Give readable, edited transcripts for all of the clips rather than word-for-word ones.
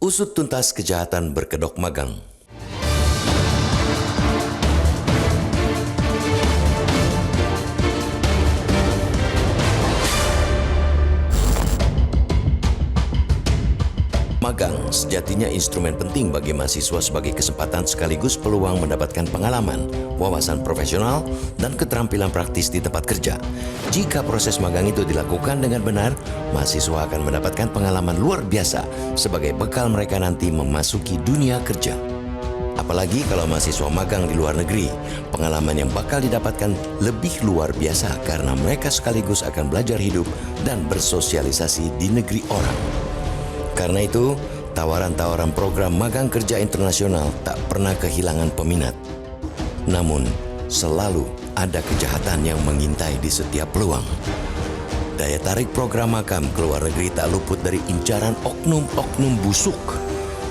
Usut tuntas kejahatan berkedok magang. Magang sejatinya instrumen penting bagi mahasiswa sebagai kesempatan sekaligus peluang mendapatkan pengalaman, wawasan profesional, dan keterampilan praktis di tempat kerja. Jika proses magang itu dilakukan dengan benar, mahasiswa akan mendapatkan pengalaman luar biasa sebagai bekal mereka nanti memasuki dunia kerja. Apalagi kalau mahasiswa magang di luar negeri, pengalaman yang bakal didapatkan lebih luar biasa karena mereka sekaligus akan belajar hidup dan bersosialisasi di negeri orang. Karena itu, tawaran-tawaran program magang kerja internasional tak pernah kehilangan peminat. Namun, selalu ada kejahatan yang mengintai di setiap peluang. Daya tarik program magang ke luar negeri tak luput dari incaran oknum-oknum busuk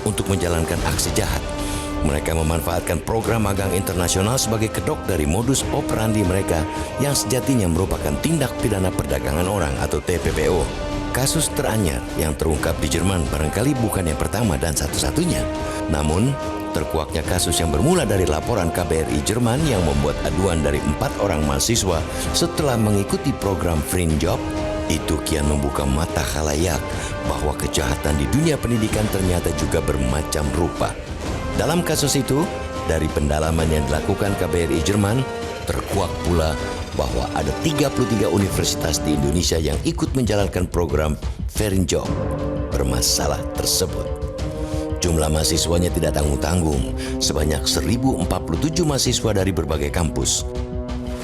untuk menjalankan aksi jahat. Mereka memanfaatkan program magang internasional sebagai kedok dari modus operandi mereka yang sejatinya merupakan tindak pidana perdagangan orang atau TPPO. Kasus teranyar yang terungkap di Jerman barangkali bukan yang pertama dan satu-satunya. Namun, terkuaknya kasus yang bermula dari laporan KBRI Jerman yang membuat aduan dari 4 orang mahasiswa setelah mengikuti program Fringe Job, itu kian membuka mata khalayak bahwa kejahatan di dunia pendidikan ternyata juga bermacam rupa. Dalam kasus itu, dari pendalaman yang dilakukan KBRI Jerman, terkuak pula bahwa ada 33 universitas di Indonesia yang ikut menjalankan program Fringe Job bermasalah tersebut. Jumlah mahasiswanya tidak tanggung-tanggung, sebanyak 1.047 mahasiswa dari berbagai kampus.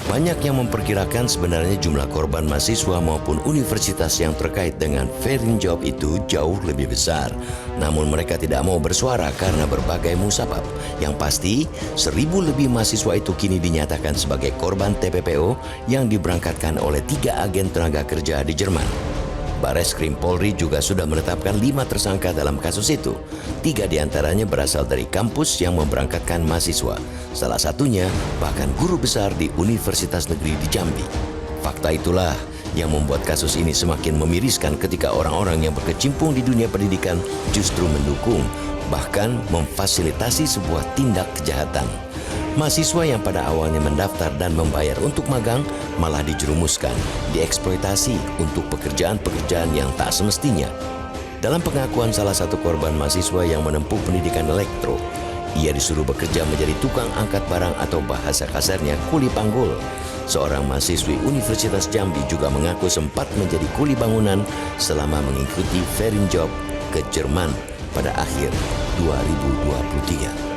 Banyak yang memperkirakan sebenarnya jumlah korban mahasiswa maupun universitas yang terkait dengan Fringe Job itu jauh lebih besar. Namun mereka tidak mau bersuara karena berbagai musabab. Yang pasti, 1.000 lebih mahasiswa itu kini dinyatakan sebagai korban TPPO yang diberangkatkan oleh 3 agen tenaga kerja di Jerman. Bareskrim Polri juga sudah menetapkan 5 tersangka dalam kasus itu. 3 diantaranya berasal dari kampus yang memberangkatkan mahasiswa. Salah satunya bahkan guru besar di Universitas Negeri di Jambi. Fakta itulah yang membuat kasus ini semakin memiriskan ketika orang-orang yang berkecimpung di dunia pendidikan justru mendukung, bahkan memfasilitasi sebuah tindak kejahatan. Mahasiswa yang pada awalnya mendaftar dan membayar untuk magang malah dijerumuskan, dieksploitasi untuk pekerjaan-pekerjaan yang tak semestinya. Dalam pengakuan salah satu korban mahasiswa yang menempuh pendidikan elektro, ia disuruh bekerja menjadi tukang angkat barang atau bahasa kasarnya kuli panggul. Seorang mahasiswi Universitas Jambi juga mengaku sempat menjadi kuli bangunan selama mengikuti Fringe Job ke Jerman pada akhir 2023.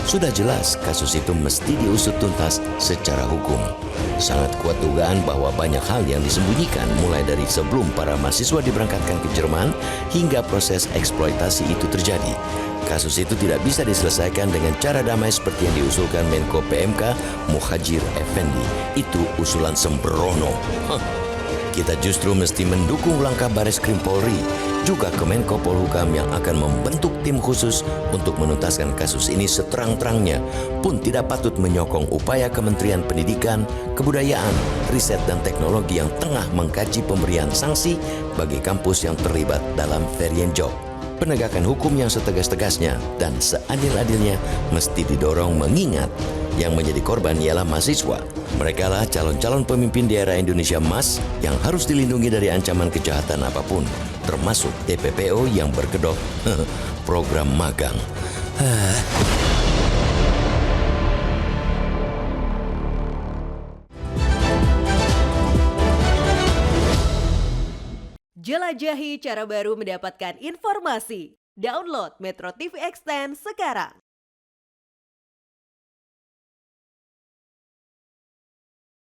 Sudah jelas kasus itu mesti diusut tuntas secara hukum. Sangat kuat dugaan bahwa banyak hal yang disembunyikan mulai dari sebelum para mahasiswa diberangkatkan ke Jerman hingga proses eksploitasi itu terjadi. Kasus itu tidak bisa diselesaikan dengan cara damai seperti yang diusulkan Menko PMK Muhadjir Effendi. Itu usulan sembrono. Kita justru mesti mendukung langkah Bareskrim Polri, juga Kemenko Polhukam yang akan membentuk tim khusus untuk menuntaskan kasus ini seterang-terangnya, pun tidak patut menyokong upaya Kementerian Pendidikan, Kebudayaan, Riset dan Teknologi yang tengah mengkaji pemberian sanksi bagi kampus yang terlibat dalam Fringe Job. Penegakan hukum yang setegas-tegasnya dan seadil-adilnya mesti didorong mengingat yang menjadi korban ialah mahasiswa. Mereka lah calon-calon pemimpin di era Indonesia Emas yang harus dilindungi dari ancaman kejahatan apapun, termasuk TPPO yang berkedok program magang. Jelajahi cara baru mendapatkan informasi. Download Metro TV Extend sekarang.